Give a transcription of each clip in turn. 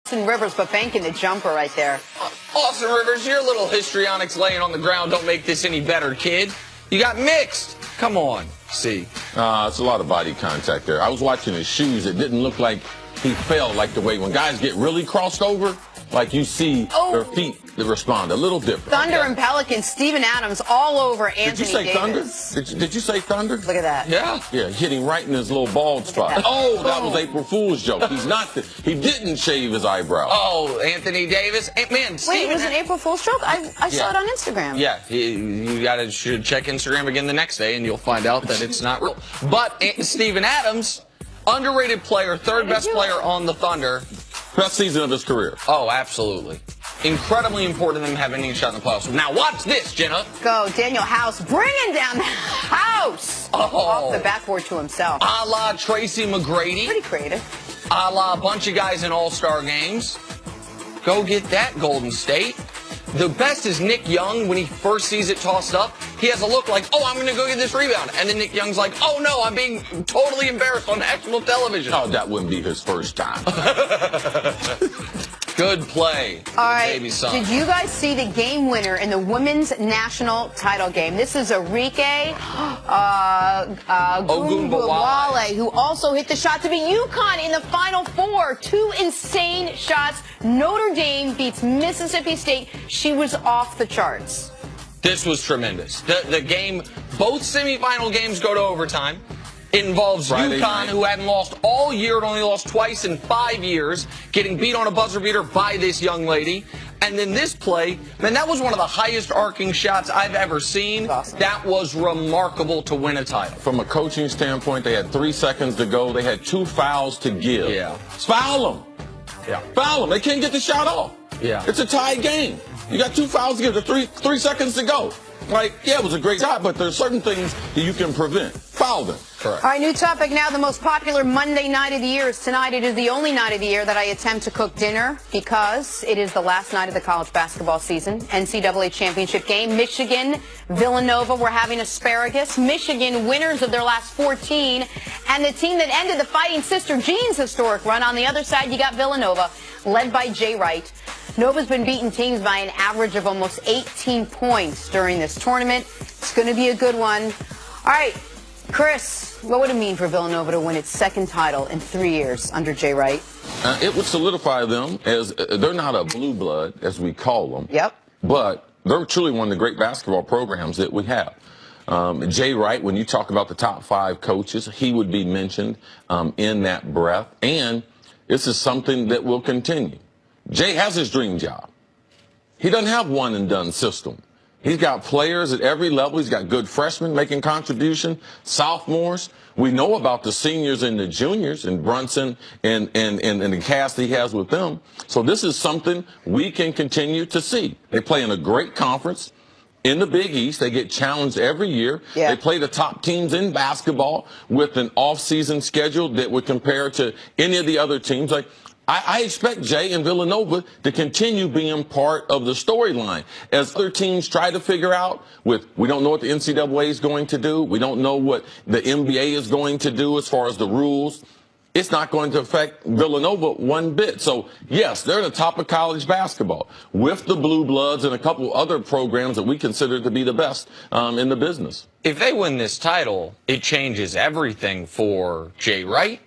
Austin Rivers, but banking the jumper right there. Austin Rivers, your little histrionics laying on the ground don't make this any better, kid. You got mixed. Come on, see. It's a lot of body contact there. I was watching his shoes. It didn't look like he fell like the way when guys get really crossed over, like you see their feet respond a little different. Thunder and Pelicans, Steven Adams all over Anthony Did you say Davis. Thunder? Did you say Thunder? Look at that. Yeah. Yeah, hitting right in his little bald spot. Oh, that was April Fool's joke. He didn't shave his eyebrow. Oh, Anthony Davis. Man, Wait, it was an April Fool's joke? I saw it on Instagram. Yeah, you should check Instagram again the next day, and you'll find out that it's not real. But Steven Adams, underrated player, third best player on the Thunder. Best season of his career. Oh, absolutely. Incredibly important to them having any shot in the playoffs. Now watch this, Jenna. Go, Daniel House bringing down the house off the backboard to himself. A la Tracy McGrady. Pretty creative. A la a bunch of guys in all-star games. Go get that, Golden State. The best is Nick Young. When he first sees it tossed up, he has a look like, oh, I'm going to go get this rebound. And then Nick Young's like, oh, no, I'm being totally embarrassed on national television. Oh, that wouldn't be his first time. Good play. All right. Baby son. Did you guys see the game winner in the women's national title game? This is Arike Ogunbowale, who also hit the shot to beat UConn in the Final Four. 2 insane shots. Notre Dame beats Mississippi State. She was off the charts. This was tremendous. The game, both semifinal games go to overtime. It involves UConn, who hadn't lost all year. It only lost twice in 5 years, getting beat on a buzzer beater by this young lady. And then this play, man, that was one of the highest arcing shots I've ever seen. Awesome. That was remarkable to win a title. From a coaching standpoint, they had 3 seconds to go. They had 2 fouls to give. Yeah. Foul them. Yeah. Foul them. They can't get the shot off. Yeah. It's a tied game. You got 2 fouls to give. There's 3 seconds to go. Like, yeah, it was a great shot, but there's certain things that you can prevent. Foul them. Correct. All right, new topic now. The most popular Monday night of the year is tonight. It is the only night of the year that I attempt to cook dinner because it is the last night of the college basketball season. NCAA championship game. Michigan, Villanova. We're having asparagus. Michigan, winners of their last 14. And the team that ended the Fighting Sister Jean's historic run. On the other side, you got Villanova, led by Jay Wright. Nova's been beating teams by an average of almost 18 points during this tournament. It's going to be a good one. All right, Chris, what would it mean for Villanova to win its second title in 3 years under Jay Wright? It would solidify them as they're not a blue blood, as we call them. Yep. But they're truly one of the great basketball programs that we have. Jay Wright, when you talk about the top 5 coaches, he would be mentioned in that breath. And this is something that will continue. Jay has his dream job. He doesn't have one-and-done system. He's got players at every level. He's got good freshmen making contribution, sophomores. We know about the seniors and the juniors and Brunson and the cast he has with them. So this is something we can continue to see. They play in a great conference in the Big East. They get challenged every year. Yeah. They play the top teams in basketball with an off-season schedule that would compare to any of the other teams. Like, I expect Jay and Villanova to continue being part of the storyline as other teams try to figure out we don't know what the NCAA is going to do. We don't know what the NBA is going to do as far as the rules. It's not going to affect Villanova one bit. So, yes, they're at the top of college basketball with the Blue Bloods and a couple other programs that we consider to be the best in the business. If they win this title, it changes everything for Jay Wright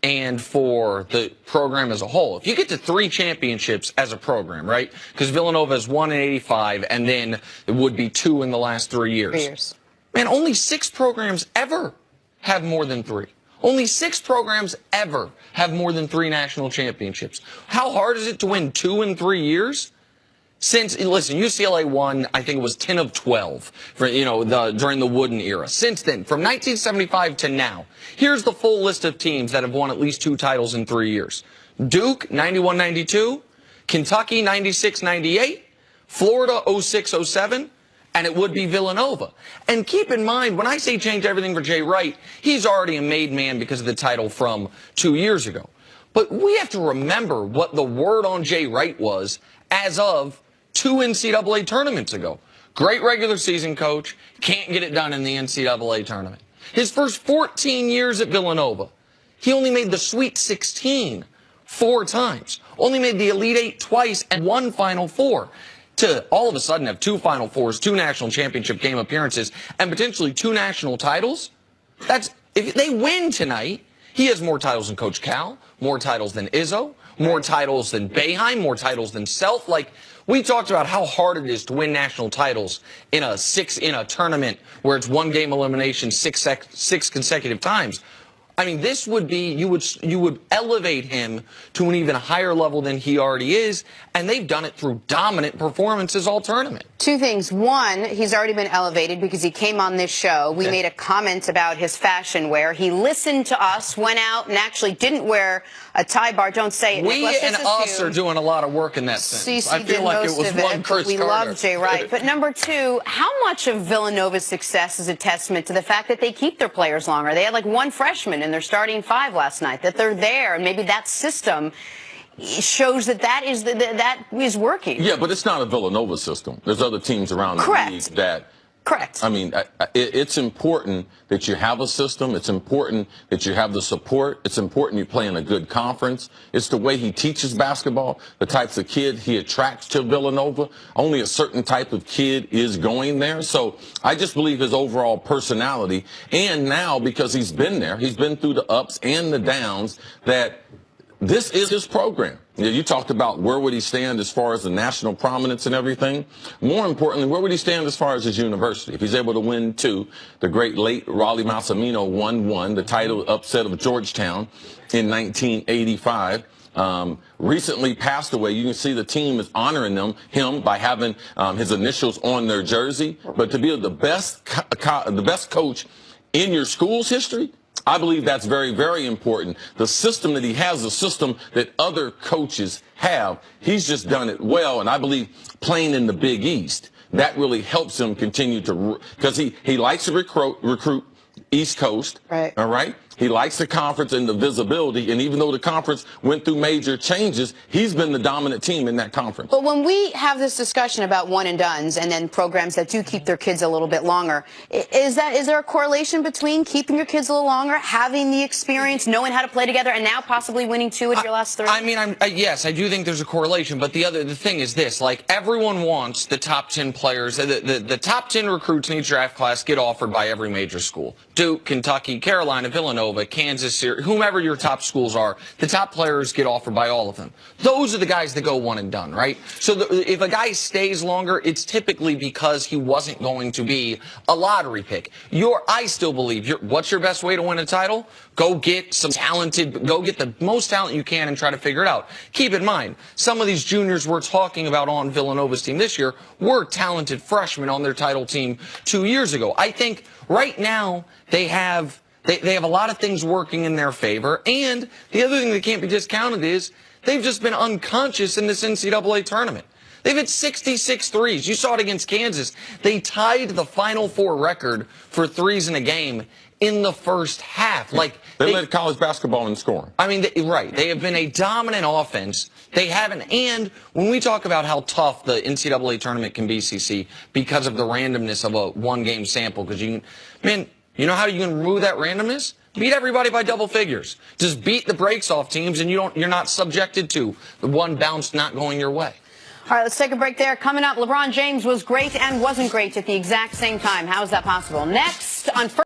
and for the program as a whole. If you get to 3 championships as a program, right? Because Villanova has 1 in 85, and then it would be 2 in the last 3 years. 3 years. Man, only 6 programs ever have more than 3. Only 6 programs ever have more than 3 national championships. How hard is it to win 2 in 3 years? Since, listen, UCLA won, I think it was 10 of 12 for, during the Wooden era. Since then, from 1975 to now, here's the full list of teams that have won at least 2 titles in 3 years. Duke, 91-92, Kentucky, 96-98, Florida, 06-07, and it would be Villanova. And keep in mind, when I say change everything for Jay Wright, he's already a made man because of the title from 2 years ago. But we have to remember what the word on Jay Wright was as of 2 NCAA tournaments ago. Great regular season coach, can't get it done in the NCAA tournament. His first 14 years at Villanova, he only made the Sweet 16 4 times. Only made the Elite Eight twice and 1 Final Four. To all of a sudden have 2 Final Fours, 2 national championship game appearances, and potentially 2 national titles. If they win tonight, he has more titles than Coach Cal, more titles than Izzo, more titles than Boeheim, more titles than Self. Like, we talked about how hard it is to win national titles in a tournament where it's 1 game elimination 6 consecutive times. I mean, this would be, you would elevate him to an even higher level than he already is, and they've done it through dominant performances all tournament. 2 things. One, he's already been elevated because he came on this show. We made a comment about his fashion wear. He listened to us, went out, and actually didn't wear a tie bar. Don't say it. We and us are doing a lot of work in that sense. I feel like it was one Chris Carter. We love Jay Wright. But number 2, how much of Villanova's success is a testament to the fact that they keep their players longer? They had like 1 freshman in their starting 5 last night, that they're there, and maybe that system shows that is working. Yeah, but it's not a Villanova system. There's other teams around the league that. Correct. I mean, it's important that you have a system. It's important that you have the support. It's important you play in a good conference. It's the way he teaches basketball, the types of kid he attracts to Villanova. Only a certain type of kid is going there. So I just believe his overall personality, and now because he's been there, he's been through the ups and the downs, that this is his program. You talked about where would he stand as far as the national prominence and everything. More importantly, where would he stand as far as his university? If he's able to win 2, the great late Raleigh Massimino won 1, the title upset of Georgetown in 1985. Recently passed away. You can see the team is honoring him by having his initials on their jersey. But to be the best coach in your school's history, I believe that's very, very important. The system that he has, the system that other coaches have, he's just done it well. And I believe playing in the Big East, that really helps him continue to, because he likes to recruit East Coast. Right. All right. He likes the conference and the visibility. And even though the conference went through major changes, he's been the dominant team in that conference. But when we have this discussion about one and dones and then programs that do keep their kids a little bit longer, is there a correlation between keeping your kids a little longer, having the experience, knowing how to play together, and now possibly winning 2 of your last 3? I mean, yes, I do think there's a correlation. But the thing is this: like, everyone wants the top 10 players, the top 10 recruits in each draft class get offered by every major school: Duke, Kentucky, Carolina, Villanova, Kansas, whomever your top schools are. The top players get offered by all of them. Those are the guys that go one and done, right? So if a guy stays longer, it's typically because he wasn't going to be a lottery pick. I still believe, what's your best way to win a title? Go get go get the most talent you can and try to figure it out. Keep in mind, some of these juniors we're talking about on Villanova's team this year were talented freshmen on their title team 2 years ago. I think right now they have a lot of things working in their favor. And the other thing that can't be discounted is they've just been unconscious in this NCAA tournament. They've hit 66 threes. You saw it against Kansas. They tied the Final Four record for threes in a game in the first half. Like, they led college basketball in scoring. I mean, right. They have been a dominant offense. They haven't. And when we talk about how tough the NCAA tournament can be, CC, because of the randomness of a 1-game sample, because you know how you can remove that randomness? Beat everybody by double figures. Just beat the brakes off teams, and you're not subjected to the one bounce not going your way. All right, let's take a break there. Coming up, LeBron James was great and wasn't great at the exact same time. How is that possible? Next on